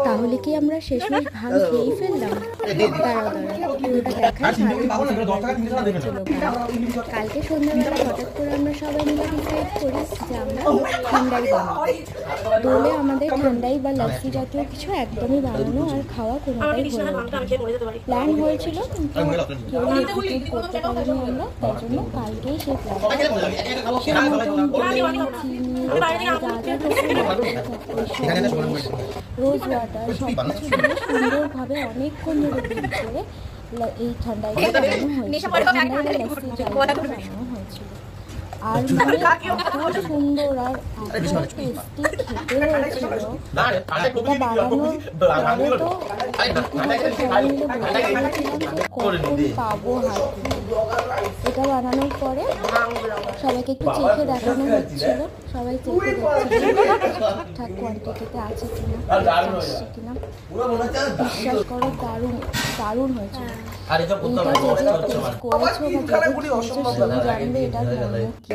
তাহলে কি আমরা শেষমেশ ভাগ খেয়েই ফেললাম? দাঁড়াও পুরোটা দেখার কালকে সন্ধ্যাবেলা হঠাৎ করে আমরা সবাই মিলে ডিসাইড করি যে আমরা ঠান্ডাই বানাবো। দোলে আমাদের ঠান্ডাই বা লাস্সি জাতীয় কিছু একদমই বানানো আর খাওয়া কোনোটাই হয়ে ওঠে। প্ল্যান হয়েছিল কিন্তু কেউ এক্সিকিউট করতে পারিনি আমরা, তাই জন্য কালকেই সেই রোজ ওয়াটার সব কিছু দিয়ে সুন্দরভাবে অনেকক্ষণ ধরে বিট করে এই ঠান্ডাইটা বানানো হয়েছিল। আর এত সুন্দর আর এত টেস্টি খেতে হয়েছিল। এটা বানানোর পরে তো সবাই মিলে বসে পড়েছিলাম যে কখন পাবো হাত। এটা বানানোর পরে সবাইকে একটু চেখে দেখানো হচ্ছিল, সবাই চেখে দেখছিল ঠিকঠাক কোয়ান্টিটিতে আছে কিনা, আসছে কিনা। বিশ্বাস করো দারুণ দারুণ হয়েছিল। এইটা যে টেস্ট করেছো বা যে খেয়েছো সেই জানবে এটার মনে কি।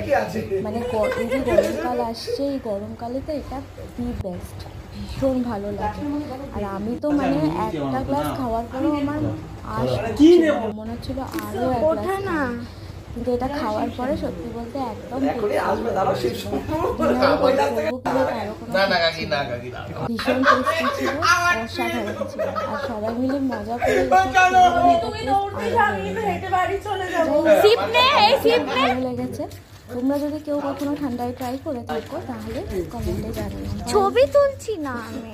মানে এই যে গরমকাল আসছে, এই গরমকালে তো এটা দি বেস্ট, ভীষণ ভালো লাগে। আর আমি তো মানে একটা গ্লাস খাওয়ার পরেও আমার মনে হচ্ছিল আরও এক গ্লাস না, কিন্তু এটা খাওয়ার পরে সত্যি বলতে একদম ভীষণ টেস্টি ছিল, অসাধারণ ছিল। আর সবাই মিলে মজা করে ভালো লেগেছে। তোমরা যদি কেউ কখনো ঠান্ডায় ট্রাই করে থাকো তাহলে কমেন্টে জানিও। ছবি তুলছি না আমি।